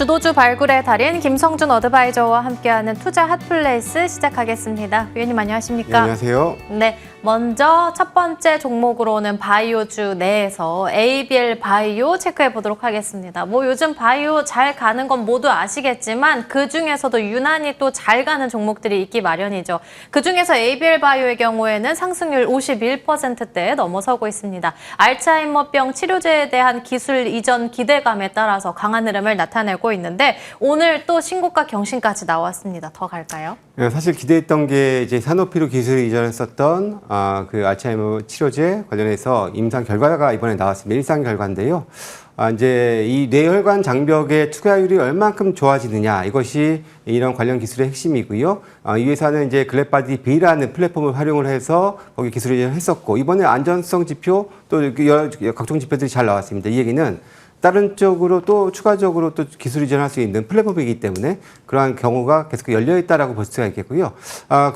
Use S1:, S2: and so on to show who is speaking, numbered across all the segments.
S1: 주도주 발굴의 달인 김성준 어드바이저와 함께하는 투자 핫플레이스 시작하겠습니다. 위원님 안녕하십니까?
S2: 네, 안녕하세요.
S1: 네, 먼저 첫 번째 종목으로는 바이오주 내에서 ABL 바이오 체크해 보도록 하겠습니다. 뭐 요즘 바이오 잘 가는 건 모두 아시겠지만 그중에서도 유난히 또 잘 가는 종목들이 있기 마련이죠. 그중에서 ABL 바이오의 경우에는 상승률 51%대에 넘어서고 있습니다. 알츠하이머병 치료제에 대한 기술 이전 기대감에 따라서 강한 흐름을 나타내고 있는데 오늘 또 신고가 경신까지 나왔습니다. 더 갈까요?
S2: 네, 사실 기대했던 게 이제 사노피로 기술 이전했었던 그 알츠하이머 치료제 관련해서 임상 결과가 이번에 나왔습니다. 일상 결과인데요. 이제 이 뇌혈관 장벽의 투과율이 얼만큼 좋아지느냐 이것이 이런 관련 기술의 핵심이고요. 이 회사는 이제 글래바디 B라는 플랫폼을 활용을 해서 거기 기술을 이전했었고 이번에 안전성 지표 또 여러 각종 지표들이 잘 나왔습니다. 이 얘기는 다른 쪽으로 또 추가적으로 또 기술 이전할 수 있는 플랫폼이기 때문에 그러한 경우가 계속 열려 있다라고 볼 수가 있겠고요.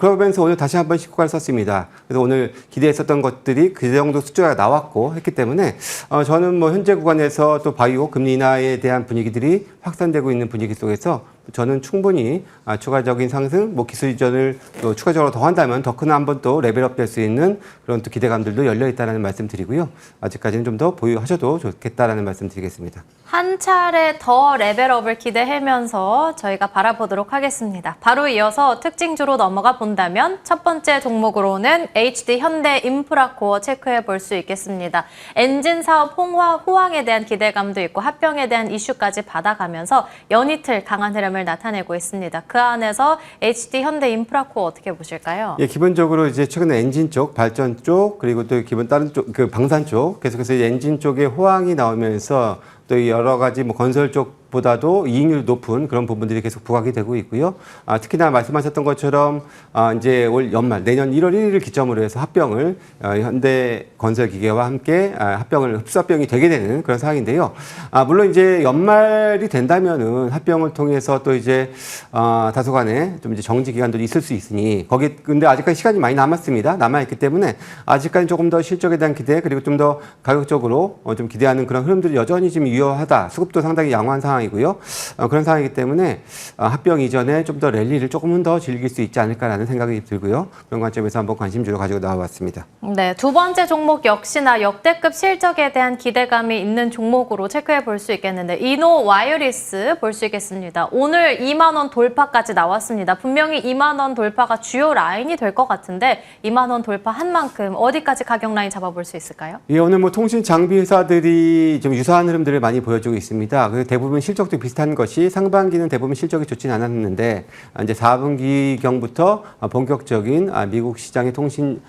S2: 그러면서 오늘 다시 한번 신고가를 썼습니다. 그래서 오늘 기대했었던 것들이 그 정도 숫자가 나왔고 했기 때문에 저는 뭐 현재 구간에서 또 바이오 금리 인하에 대한 분위기들이 확산되고 있는 분위기 속에서 저는 충분히 추가적인 상승, 뭐 기술 이전을 또 추가적으로 더 한다면 더 큰 한번 또 레벨업 될 수 있는 그런 또 기대감들도 열려 있다는 말씀 드리고요. 아직까지는 좀 더 보유하셔도 좋겠다라는 말씀 드리겠습니다.
S1: 한 차례 더 레벨업을 기대하면서 저희가 바라보도록 하겠습니다. 바로 이어서 특징주로 넘어가 본다면 첫 번째 종목으로는 HD 현대 인프라코어 체크해 볼 수 있겠습니다. 엔진 사업 호황에 대한 기대감도 있고 합병에 대한 이슈까지 받아가면서 연이틀 강한 흐름을 나타내고 있습니다. 그 안에서 HD 현대 인프라코어 어떻게 보실까요?
S2: 예, 기본적으로 이제 최근에 엔진 쪽, 발전 쪽, 그리고 또 기본 다른 쪽, 그 방산 쪽 계속해서 엔진 쪽에 호황이 나오면서 또 여러 가지 뭐 건설 쪽보다도 이익률 높은 그런 부분들이 계속 부각이 되고 있고요. 특히나 말씀하셨던 것처럼 이제 올 연말 내년 1월 1일을 기점으로 해서 합병을 현대 건설기계와 함께 흡수 합병이 되게 되는 그런 상황인데요. 물론 이제 연말이 된다면은 합병을 통해서 또 이제 다소간에 좀 이제 정지 기간도 있을 수 있으니 거기 근데 아직까지 시간이 많이 남았습니다. 남아있기 때문에 아직까지 조금 더 실적에 대한 기대 그리고 좀 더 가격적으로 좀 기대하는 그런 흐름들이 여전히 좀 유효하다. 수급도 상당히 양호한 상황이고요. 그런 상황이기 때문에 합병 이전에 좀 더 랠리를 조금은 더 즐길 수 있지 않을까라는 생각이 들고요. 그런 관점에서 한번 관심주로 가지고 나와봤습니다.
S1: 네, 두 번째 종목 역시나 역대급 실적에 대한 기대감이 있는 종목으로 체크해 볼 수 있겠는데 이노 와이어리스 볼 수 있겠습니다. 오늘 2만 원 돌파까지 나왔습니다. 분명히 2만 원 돌파가 주요 라인이 될 것 같은데 2만 원 돌파한 만큼 어디까지 가격 라인 잡아볼 수 있을까요?
S2: 예, 오늘 뭐 통신 장비 회사들이 좀 유사한 흐름들을 많이 보여주고 있습니다. 대부분 실적도 비슷한 것이 상반기는 대부분 실적이 좋지는 않았는데 이제 4분기경부터 본격적인 미국 시장의 통신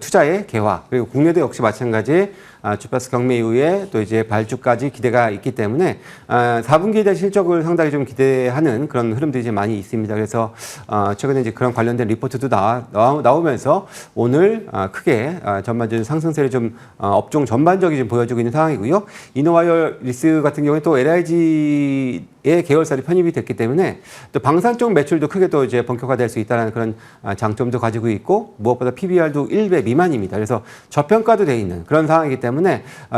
S2: 투자의 개화 그리고 국내도 역시 마찬가지 주파수 경매 이후에 또 이제 발주까지 기대가 있기 때문에 4분기에 대한 실적을 상당히 좀 기대하는 그런 흐름들이 이제 많이 있습니다. 그래서 최근에 이제 그런 관련된 리포트도 나오면서 오늘 크게 전반적인 상승세를 좀 업종 전반적이 좀 보여주고 있는 상황이고요. 이노와이어리스 같은 경우에 또 LIG의 계열사로 편입이 됐기 때문에 또 방산 쪽 매출도 크게 또 이제 본격화될 수 있다는 그런 장점도 가지고 있고 무엇보다 PBR도 1배 미만입니다. 그래서 저평가도 돼 있는 그런 상황이기 때문에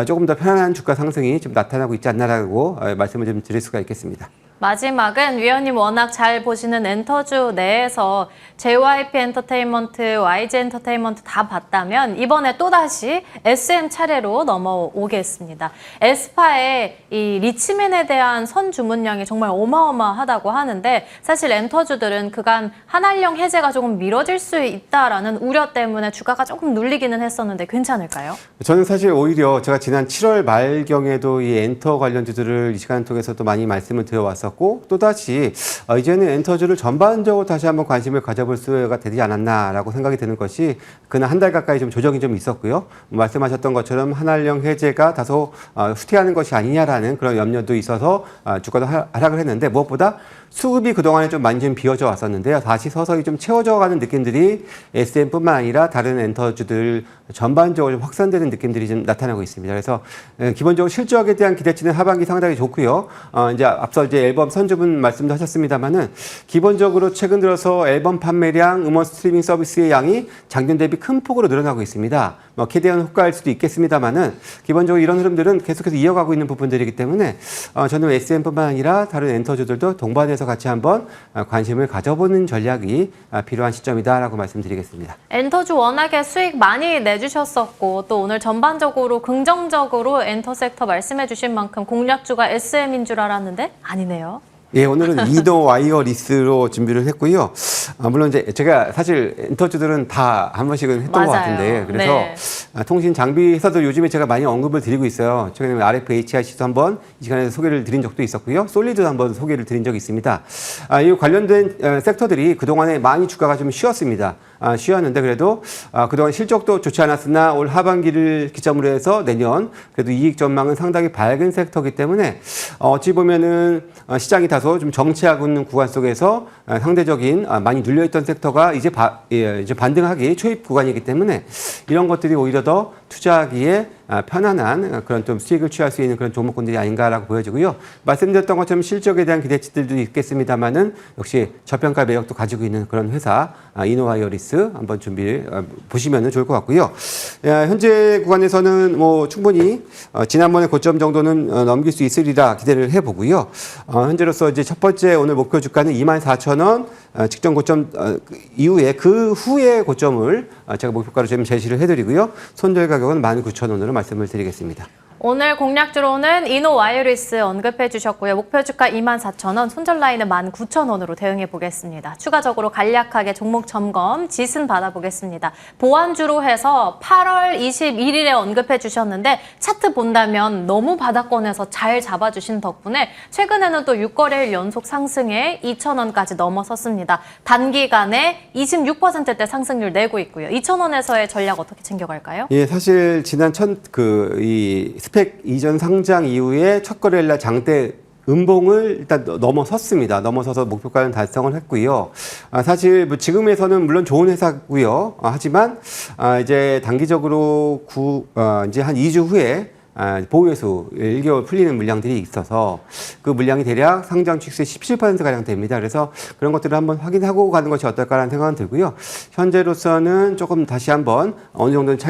S2: 조금 더 편안한 주가 상승이 좀 나타나고 있지 않나라고 말씀을 좀 드릴 수가 있겠습니다.
S1: 마지막은 위원님 워낙 잘 보시는 엔터주 내에서 JYP 엔터테인먼트, YG 엔터테인먼트 다 봤다면 이번에 또다시 SM 차례로 넘어오겠습니다. 에스파의 이 리치맨에 대한 선 주문량이 정말 어마어마하다고 하는데 사실 엔터주들은 그간 한한령 해제가 조금 미뤄질 수 있다라는 우려 때문에 주가가 조금 눌리기는 했었는데 괜찮을까요?
S2: 저는 사실 오히려 제가 지난 7월 말경에도 이 엔터 관련주들을 이 시간을 통해서 또 많이 말씀을 드려왔었고 또다시 이제는 엔터주를 전반적으로 다시 한번 관심을 가져볼 수가 되지 않았나라고 생각이 드는 것이 그날 한 달 가까이 좀 조정이 좀 있었고요. 말씀하셨던 것처럼 한한령 해제가 다소 후퇴하는 것이 아니냐라는 그런 염려도 있어서 주가도 하락을 했는데 무엇보다 수급이 그동안에 좀 많이 좀 비어져 왔었는데요. 다시 서서히 좀 채워져 가는 느낌들이 SM뿐만 아니라 다른 엔터주들 전반적으로 좀 확산되는 느낌들이 좀 나타나고 있습니다. 그래서 기본적으로 실적에 대한 기대치는 하반기 상당히 좋고요. 이제 앞서 이제 앨범 선주분 말씀도 하셨습니다만은 기본적으로 최근 들어서 앨범 판매량, 음원 스트리밍 서비스의 양이 작년 대비 큰 폭으로 늘어나고 있습니다. 뭐 기대한 효과일 수도 있겠습니다만은 기본적으로 이런 흐름들은 계속해서 이어가고 있는 부분들이기 때문에 저는 SM뿐만 아니라 다른 엔터주들도 동반해서 같이 한번 관심을 가져보는 전략이 필요한 시점이다라고 말씀드리겠습니다.
S1: 엔터주 워낙에 수익 많이 내주셨었고 또 오늘 전반적으로 긍정적으로 엔터 섹터 말씀해 주신 만큼 공략주가 SM인 줄 알았는데 아니네요.
S2: 예, 오늘은 이노 와이어리스로 준비를 했고요. 물론 이제 제가 사실 엔터주들은 다 한 번씩은 했던
S1: 맞아요.
S2: 것 같은데 그래서
S1: 네.
S2: 통신 장비 회사도 요즘에 제가 많이 언급을 드리고 있어요. 최근에 RFHIC도 한번 이 시간에 소개를 드린 적도 있었고요. 솔리드도 한번 소개를 드린 적이 있습니다. 이 관련된 섹터들이 그동안에 많이 주가가 좀 쉬었습니다. 쉬었는데 그래도 그동안 실적도 좋지 않았으나 올 하반기를 기점으로 해서 내년 그래도 이익 전망은 상당히 밝은 섹터이기 때문에 어찌 보면은 시장이 다소 좀 정체하고 있는 구간 속에서 상대적인 많이 눌려있던 섹터가 이제 반등하기 초입 구간이기 때문에 이런 것들이 오히려 더 투자하기에 편안한 그런 좀 수익을 취할 수 있는 그런 종목군들이 아닌가라고 보여지고요. 말씀드렸던 것처럼 실적에 대한 기대치들도 있겠습니다만은 역시 저평가 매력도 가지고 있는 그런 회사 이노와이어리스 한번 보시면 좋을 것 같고요. 현재 구간에서는 뭐 충분히 지난번의 고점 정도는 넘길 수 있으리라 기대를 해보고요. 현재로서 이제 첫 번째 오늘 목표 주가는 24,000원 직전 고점 이후에 그 후의 고점을 제가 목표가로 좀 제시를 해드리고요. 손절 가격은 19,000원으로 말씀을 드리겠습니다.
S1: 오늘 공략주로는 이노 와이어리스 언급해 주셨고요. 목표 주가 24,000원, 손절 라인은 19,000원으로 대응해 보겠습니다. 추가적으로 간략하게 종목 점검, 지순 받아보겠습니다. 보완주로 해서 8월 21일에 언급해 주셨는데 차트 본다면 너무 바닥권에서 잘 잡아주신 덕분에 최근에는 또 6거래일 연속 상승에 2,000원까지 넘어섰습니다. 단기간에 26%대 상승률 내고 있고요. 2,000원에서의 전략 어떻게 챙겨갈까요?
S2: 예, 사실 지난 스펙 이전 상장 이후에 첫 거래일 날 장대 음봉을 일단 넘어섰습니다. 넘어서서 목표가는 달성을 했고요. 사실 뭐 지금에서는 물론 좋은 회사고요. 하지만 이제 단기적으로 이제 한 2주 후에 보유회수 1개월 풀리는 물량들이 있어서 그 물량이 대략 상장 취수의 17%가량 됩니다. 그래서 그런 것들을 한번 확인하고 가는 것이 어떨까라는 생각은 들고요. 현재로서는 조금 다시 한번 어느 정도는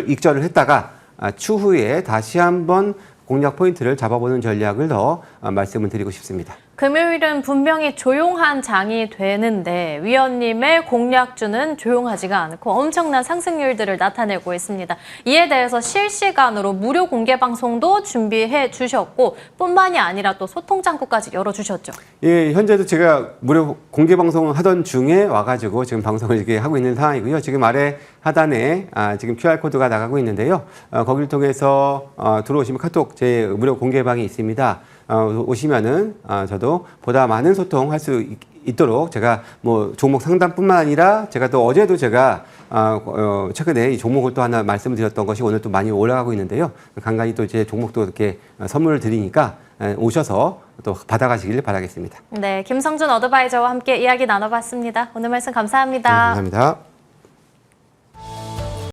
S2: 익절을 했다가 추후에 다시 한번 공략 포인트를 잡아보는 전략을 더 말씀을 드리고 싶습니다.
S1: 금요일은 분명히 조용한 장이 되는데 위원님의 공략주는 조용하지가 않고 엄청난 상승률들을 나타내고 있습니다. 이에 대해서 실시간으로 무료 공개 방송도 준비해 주셨고 뿐만이 아니라 또 소통 창구까지 열어주셨죠. 예,
S2: 현재도 제가 무료 공개 방송을 하던 중에 와가지고 지금 방송을 이렇게 하고 있는 상황이고요. 지금 아래 하단에 지금 QR코드가 나가고 있는데요. 거기를 통해서 들어오시면 카톡 제 무료 공개방이 있습니다. 오시면은 저도 보다 많은 소통할 수 있도록 제가 뭐 종목 상담뿐만 아니라 제가 또 어제도 제가 최근에 이 종목을 또 하나 말씀을 드렸던 것이 오늘 또 많이 올라가고 있는데요. 간간히 또 제 종목도 이렇게 선물을 드리니까 오셔서 또 받아가시길 바라겠습니다.
S1: 네, 김성준 어드바이저와 함께 이야기 나눠봤습니다. 오늘 말씀 감사합니다.
S2: 네, 감사합니다.